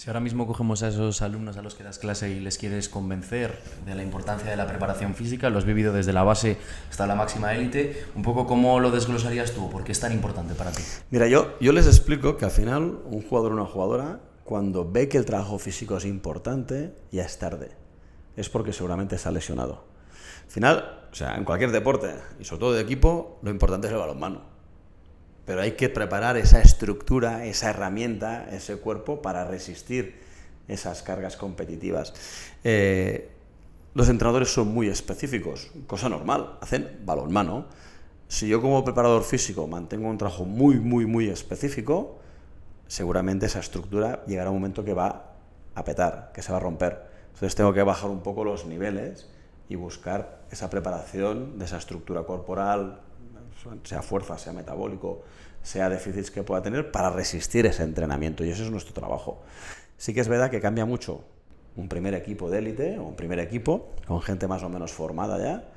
Si ahora mismo cogemos a esos alumnos a los que das clase y les quieres convencer de la importancia de la preparación física, lo has vivido desde la base hasta la máxima élite, un poco ¿cómo lo desglosarías tú? ¿Por qué es tan importante para ti? Mira, yo les explico que al final un jugador o una jugadora, cuando ve que el trabajo físico es importante, ya es tarde. Es porque seguramente está lesionado. Al final, o sea, en cualquier deporte, y sobre todo de equipo, lo importante es el balonmano. Pero hay que preparar esa estructura, esa herramienta, ese cuerpo para resistir esas cargas competitivas. Los entrenadores son muy específicos, cosa normal, hacen balonmano. Si yo como preparador físico mantengo un trabajo muy específico, seguramente esa estructura llegará un momento que va a petar, que se va a romper. Entonces tengo que bajar un poco los niveles y buscar esa preparación de esa estructura corporal, sea fuerza, sea metabólico, sea déficits que pueda tener, para resistir ese entrenamiento, y ese es nuestro trabajo. Sí que es verdad que cambia mucho un primer equipo de élite o un primer equipo con gente más o menos formada ya,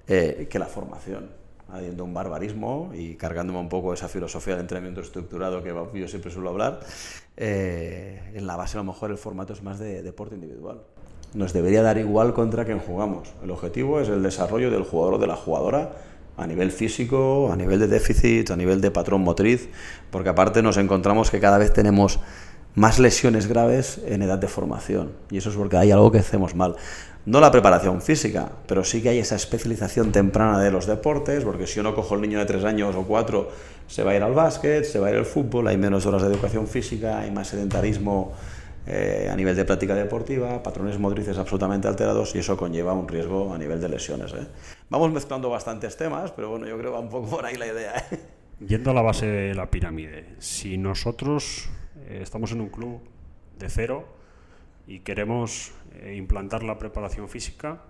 que la formación, haciendo un barbarismo y cargándome un poco esa filosofía de entrenamiento estructurado que yo siempre suelo hablar. En la base a lo mejor el formato es más de deporte individual. Nos debería dar igual contra quién jugamos. El objetivo es el desarrollo del jugador o de la jugadora a nivel físico, a nivel de déficit, a nivel de patrón motriz, porque aparte nos encontramos que cada vez tenemos más lesiones graves en edad de formación, y eso es porque hay algo que hacemos mal. No la preparación física, pero sí que hay esa especialización temprana de los deportes, porque si yo no cojo el niño de 3 años o 4, se va a ir al básquet, se va a ir al fútbol, hay menos horas de educación física, hay más sedentarismo a nivel de práctica deportiva, patrones motrices absolutamente alterados, y eso conlleva un riesgo a nivel de lesiones. Vamos mezclando bastantes temas, pero bueno, yo creo que va un poco por ahí la idea. Yendo a la base de la pirámide, si nosotros estamos en un club de cero y queremos implantar la preparación física,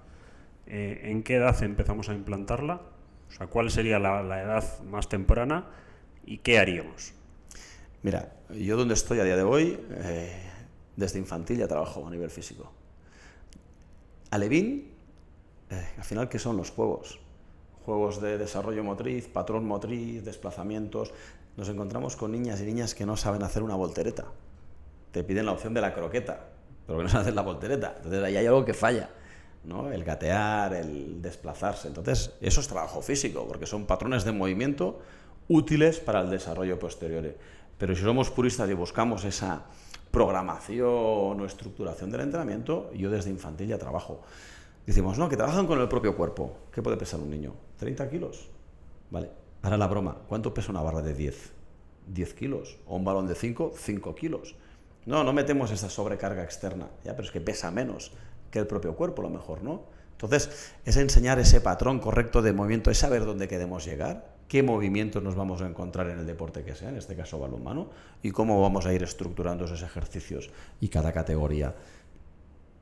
¿en qué edad empezamos a implantarla? O sea, ¿cuál sería la edad más temprana y qué haríamos? Mira, yo donde estoy a día de hoy, desde infantil ya trabajo a nivel físico. Alevín, al final, ¿qué son los juegos? Juegos de desarrollo motriz, patrón motriz, desplazamientos. Nos encontramos con niñas y niñas que no saben hacer una voltereta. Te piden la opción de la croqueta, pero que no saben hacer la voltereta. Entonces ahí hay algo que falla, ¿no? El gatear, el desplazarse. Entonces eso es trabajo físico, porque son patrones de movimiento útiles para el desarrollo posterior. Pero si somos puristas y buscamos esa programación o estructuración del entrenamiento, yo desde infantil ya trabajo. Decimos, no, que trabajan con el propio cuerpo. ¿Qué puede pesar un niño? 30 kilos. Vale, ahora la broma. ¿Cuánto pesa una barra de 10? 10 kilos. ¿O un balón de 5? 5 kilos. No metemos esa sobrecarga externa. Ya, pero es que pesa menos que el propio cuerpo, a lo mejor, ¿no? Entonces, es enseñar ese patrón correcto de movimiento, es saber dónde queremos llegar, qué movimientos nos vamos a encontrar en el deporte que sea, en este caso balonmano, y cómo vamos a ir estructurando esos ejercicios. Y cada categoría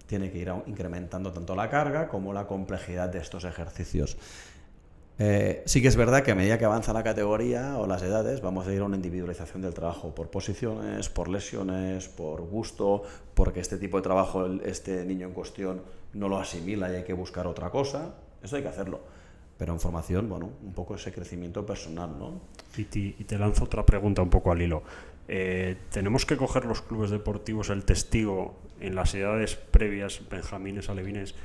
tiene que ir incrementando tanto la carga como la complejidad de estos ejercicios. Sí que es verdad que a medida que avanza la categoría o las edades, vamos a ir a una individualización del trabajo por posiciones, por lesiones, por gusto, porque este tipo de trabajo este niño en cuestión no lo asimila y hay que buscar otra cosa. Eso hay que hacerlo. Pero en formación, bueno, un poco ese crecimiento personal, ¿no? Y te lanzo otra pregunta un poco al hilo. ¿Tenemos que coger los clubes deportivos el testigo en las edades previas, benjamines, alevines,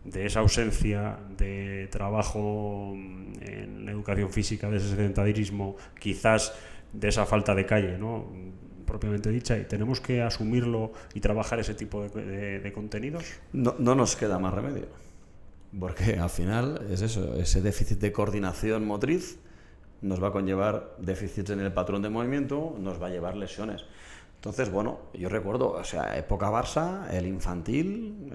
de esa ausencia de trabajo en la educación física, de ese sedentarismo, quizás de esa falta de calle, ¿no?, propiamente dicha, y tenemos que asumirlo y trabajar ese tipo de contenidos? No nos queda más remedio, porque al final es eso, ese déficit de coordinación motriz nos va a conllevar déficits en el patrón de movimiento, nos va a llevar lesiones. Entonces, bueno, yo recuerdo, o sea, época Barça, el infantil,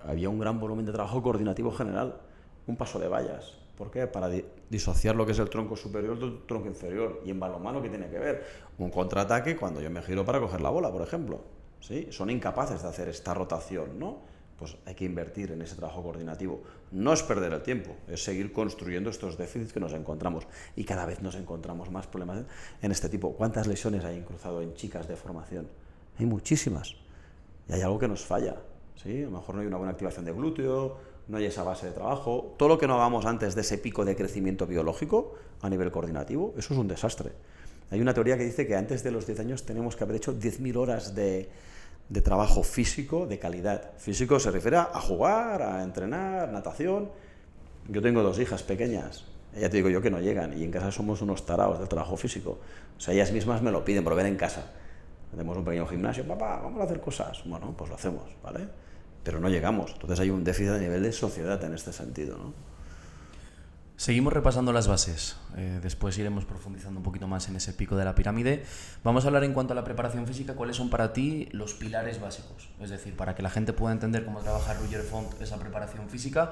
había un gran volumen de trabajo coordinativo general, un paso de vallas. ¿Por qué? Para disociar lo que es el tronco superior del tronco inferior. Y en balonmano, ¿qué tiene que ver? Un contraataque cuando yo me giro para coger la bola, por ejemplo. ¿Sí? Son incapaces de hacer esta rotación, ¿no? Pues hay que invertir en ese trabajo coordinativo. No es perder el tiempo, es seguir construyendo estos déficits que nos encontramos. Y cada vez nos encontramos más problemas en este tipo. ¿Cuántas lesiones hay cruzado en chicas de formación? Hay muchísimas. Y hay algo que nos falla. ¿Sí? A lo mejor no hay una buena activación de glúteo, no hay esa base de trabajo. Todo lo que no hagamos antes de ese pico de crecimiento biológico a nivel coordinativo, eso es un desastre. Hay una teoría que dice que antes de los 10 años tenemos que haber hecho 10.000 horas de trabajo físico de calidad. Físico se refiere a jugar, a entrenar, natación. Yo tengo 2 hijas pequeñas, ya te digo yo que no llegan, y en casa somos unos tarados del trabajo físico. O sea, ellas mismas me lo piden por ver en casa. Tenemos un pequeño gimnasio, papá, vamos a hacer cosas. Bueno, pues lo hacemos, ¿vale? Pero no llegamos. Entonces hay un déficit a nivel de sociedad en este sentido, ¿no? Seguimos repasando las bases, después iremos profundizando un poquito más en ese pico de la pirámide. Vamos a hablar en cuanto a la preparación física, cuáles son para ti los pilares básicos, es decir, para que la gente pueda entender cómo trabaja Roger Font esa preparación física.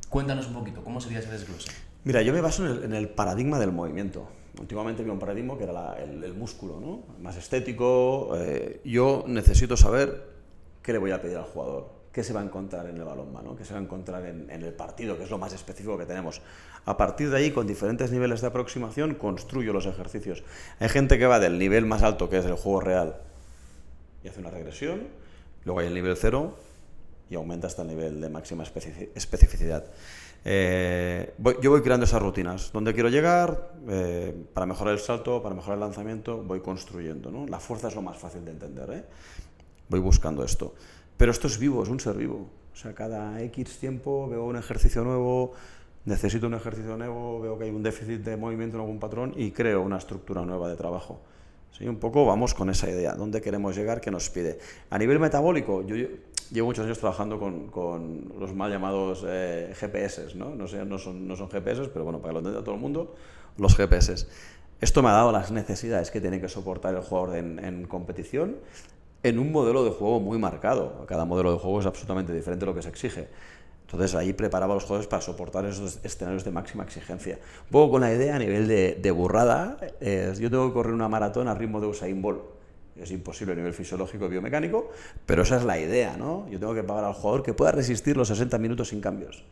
Cuéntanos un poquito, ¿cómo sería ese desglose? Mira, yo me baso en el paradigma del movimiento. Últimamente había un paradigma que era el músculo, ¿no? Más estético. Yo necesito saber qué le voy a pedir al jugador, qué se va a encontrar en el balonmano, qué se va a encontrar en el partido, que es lo más específico que tenemos. A partir de ahí, con diferentes niveles de aproximación, construyo los ejercicios. Hay gente que va del nivel más alto, que es el juego real, y hace una regresión. Luego hay el nivel 0 y aumenta hasta el nivel de máxima especificidad. Yo voy creando esas rutinas. ¿Dónde quiero llegar? Para mejorar el salto, para mejorar el lanzamiento, voy construyendo, ¿no? La fuerza es lo más fácil de entender, ¿eh? Voy buscando esto. Pero esto es vivo, es un ser vivo. O sea, cada X tiempo veo un ejercicio nuevo, necesito un ejercicio nuevo, veo que hay un déficit de movimiento en algún patrón y creo una estructura nueva de trabajo. Sí, un poco vamos con esa idea. ¿Dónde queremos llegar? ¿Qué nos pide? A nivel metabólico, yo llevo muchos años trabajando con los mal llamados GPS, ¿no? No son GPS, pero bueno, para que lo entienda todo el mundo, los GPS. Esto me ha dado las necesidades que tiene que soportar el jugador en competición, en un modelo de juego muy marcado. Cada modelo de juego es absolutamente diferente a lo que se exige. Entonces ahí preparaba a los jugadores para soportar esos escenarios de máxima exigencia. Un poco con la idea a nivel de burrada, yo tengo que correr una maratón al ritmo de Usain Bolt. Es imposible a nivel fisiológico y biomecánico, pero esa es la idea, ¿no? Yo tengo que pagar al jugador que pueda resistir los 60 minutos sin cambios.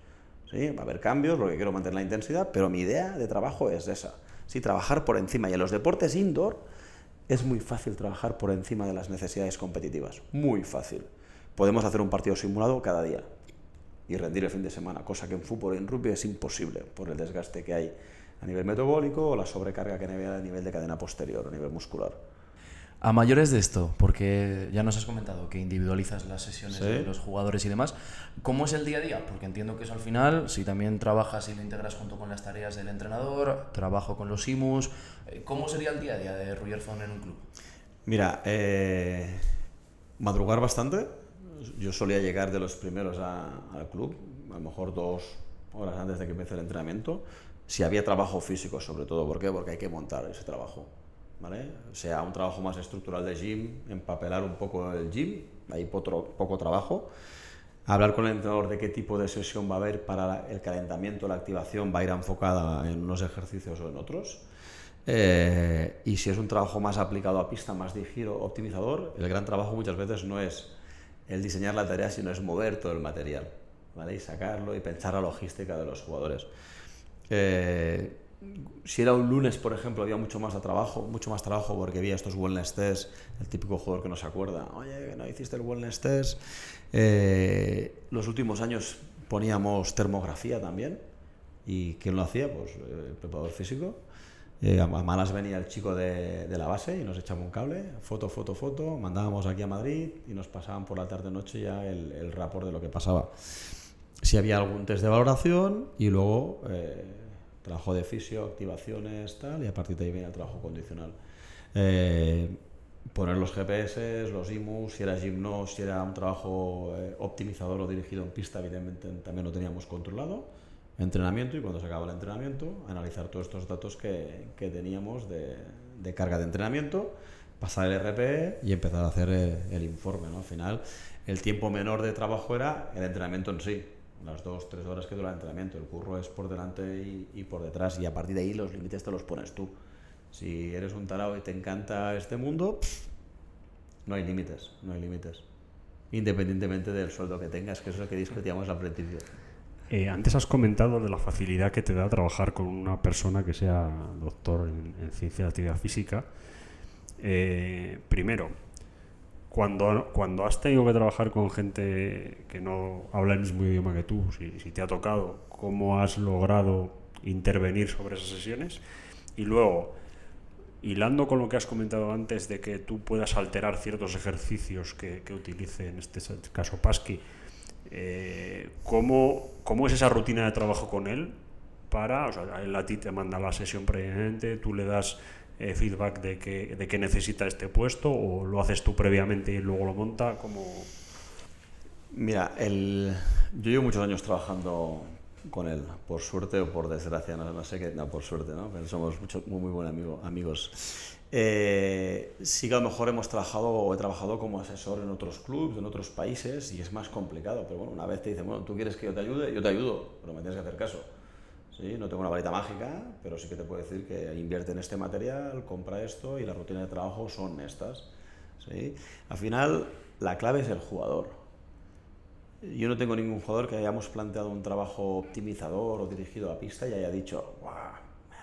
¿Sí? Va a haber cambios porque quiero mantener la intensidad, pero mi idea de trabajo es esa. Sí, trabajar por encima. Y en los deportes indoor es muy fácil trabajar por encima de las necesidades competitivas. Muy fácil. Podemos hacer un partido simulado cada día y rendir el fin de semana, cosa que en fútbol y en rugby es imposible por el desgaste que hay a nivel metabólico o la sobrecarga que hay a nivel de cadena posterior, a nivel muscular. A mayores de esto, porque ya nos has comentado que individualizas las sesiones de los jugadores y demás, ¿cómo es el día a día? Porque entiendo que eso al final, si también trabajas y lo integras junto con las tareas del entrenador, trabajo con los IMUs, ¿cómo sería el día a día de Roger Font en un club? Mira, madrugar bastante. Yo solía llegar de los primeros al club, a lo mejor 2 horas antes de que empiece el entrenamiento. Si había trabajo físico, sobre todo. ¿Por qué? Porque hay que montar ese trabajo, ¿vale? O sea, un trabajo más estructural de gym, empapelar un poco el gym, hay poco trabajo. Hablar con el entrenador de qué tipo de sesión va a haber para el calentamiento, la activación va a ir enfocada en unos ejercicios o en otros. Y si es un trabajo más aplicado a pista, más dirigido, optimizador, el gran trabajo muchas veces no es el diseñar la tarea, sino es mover todo el material, ¿vale? Y sacarlo y pensar la logística de los jugadores. Si era un lunes, por ejemplo, había mucho más trabajo porque había estos wellness tests, el típico jugador que no se acuerda, oye, que no hiciste el wellness test. Los últimos años poníamos termografía también, y ¿quién lo hacía? Pues el preparador físico. A malas venía el chico de la base y nos echaba un cable, foto, mandábamos aquí a Madrid y nos pasaban por la tarde-noche ya el rapport de lo que pasaba. Si había algún test de valoración y luego trabajo de fisio, activaciones, tal, y a partir de ahí viene el trabajo condicional. Poner los GPS, los IMUs, si era gym si era un trabajo optimizador o dirigido en pista, evidentemente también lo teníamos controlado. Entrenamiento, y cuando se acaba el entrenamiento, analizar todos estos datos que teníamos de carga de entrenamiento, pasar el RPE y empezar a hacer el informe, ¿no? Al final, el tiempo menor de trabajo era el entrenamiento en sí, las 2-3 horas que dura el entrenamiento. El curro es por delante y por detrás, y a partir de ahí los límites te los pones tú. Si eres un tarao y te encanta este mundo, no hay límites, independientemente del sueldo que tengas, que es lo que discutíamos al principio. Antes has comentado de la facilidad que te da trabajar con una persona que sea doctor en ciencia de actividad física. Primero, cuando has tenido que trabajar con gente que no habla el mismo idioma que tú, si te ha tocado, ¿cómo has logrado intervenir sobre esas sesiones? Y luego, hilando con lo que has comentado antes de que tú puedas alterar ciertos ejercicios que utilice en este caso Pasqui, ¿cómo es esa rutina de trabajo con él? O sea, él a ti te manda la sesión previamente, tú le das feedback de que necesita este puesto, o lo haces tú previamente y luego lo monta, como... Mira, yo llevo muchos años trabajando con él, por suerte o por desgracia, no sé qué, no, por suerte, ¿no? Pero somos muy buenos amigos. Sí que a lo mejor he trabajado como asesor en otros clubes, en otros países, y es más complicado, pero bueno, una vez te dicen, bueno, ¿tú quieres que yo te ayudo, pero me tienes que hacer caso. Sí, no tengo una varita mágica, pero sí que te puedo decir que invierte en este material, compra esto y la rutina de trabajo son estas. ¿Sí? Al final, la clave es el jugador. Yo no tengo ningún jugador que hayamos planteado un trabajo optimizador o dirigido a pista y haya dicho, ¡guau!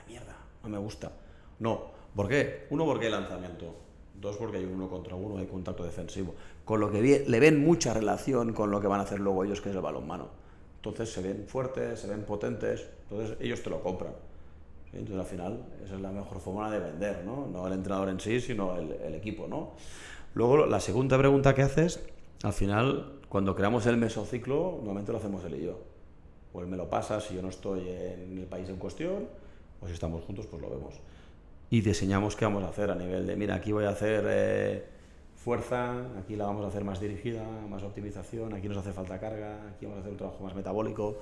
Mierda, no me gusta. No. ¿Por qué? Uno, porque hay lanzamiento. Dos, porque hay 1 contra 1, hay contacto defensivo. Con lo que le ven mucha relación con lo que van a hacer luego ellos, que es el balonmano. Entonces se ven fuertes, se ven potentes, entonces ellos te lo compran. ¿Sí? Entonces al final esa es la mejor forma de vender, ¿no? No el entrenador en sí, sino el equipo, ¿no? Luego la segunda pregunta que haces, al final cuando creamos el mesociclo, normalmente lo hacemos él y yo. O él me lo pasa si yo no estoy en el país en cuestión, o si estamos juntos pues lo vemos. Y diseñamos qué vamos a hacer a nivel de, mira, aquí voy a hacer... fuerza, aquí la vamos a hacer más dirigida, más optimización, aquí nos hace falta carga, aquí vamos a hacer un trabajo más metabólico,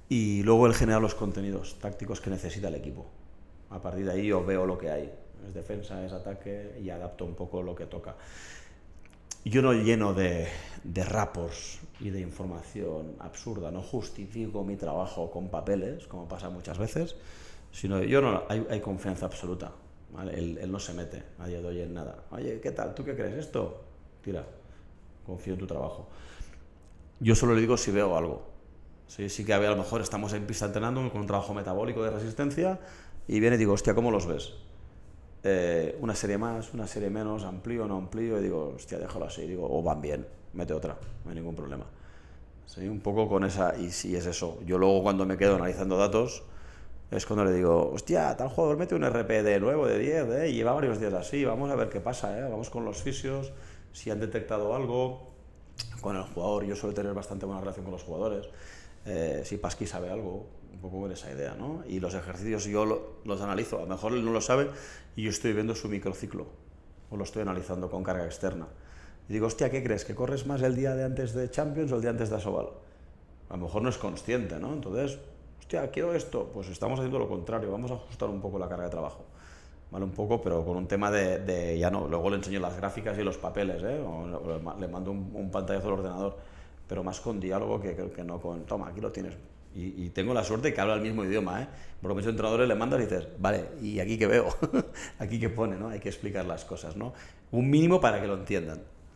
y luego él genera los contenidos tácticos que necesita el equipo. A partir de ahí yo veo lo que hay, es defensa, es ataque, y adapto un poco lo que toca. Yo no lleno de rapos y de información absurda, no justifico mi trabajo con papeles, como pasa muchas veces, sino hay confianza absoluta. ¿Vale? Él no se mete a día de hoy en nada. Oye, ¿qué tal? ¿Tú qué crees? ¿Esto? Tira, confío en tu trabajo. Yo solo le digo si veo algo. Sí que a lo mejor estamos en pista entrenando con un trabajo metabólico de resistencia y viene y digo, hostia, ¿cómo los ves? Una serie más, una serie menos, amplío o no amplío, y digo, hostia, déjalo así, digo, o van bien, mete otra, no hay ningún problema. Sí, un poco con esa, y sí es eso. Yo luego cuando me quedo analizando datos, es cuando le digo, hostia, tal jugador mete un RP de 9, de 10, y lleva varios días así, vamos a ver qué pasa, vamos con los fisios, si han detectado algo con el jugador. Yo suelo tener bastante buena relación con los jugadores, si Pasqui sabe algo, un poco con esa idea, ¿no? Y los ejercicios yo los analizo, a lo mejor él no lo sabe y yo estoy viendo su microciclo, o lo estoy analizando con carga externa. Y digo, hostia, ¿qué crees? ¿Que corres más el día de antes de Champions o el día antes de Asobal? A lo mejor no es consciente, ¿no? Entonces, hostia, quiero esto, pues estamos haciendo lo contrario, vamos a ajustar un poco la carga de trabajo, ¿vale? Un poco, pero con un tema de ya no, luego le enseño las gráficas y los papeles, o le mando un pantallazo al ordenador, pero más con diálogo que no con, toma, aquí lo tienes. Y tengo la suerte que habla el mismo idioma, Por muchos entrenadores le mandas y dices, vale, ¿y aquí qué veo? Aquí qué pone, ¿no? Hay que explicar las cosas, ¿no? Un mínimo para que lo entiendan.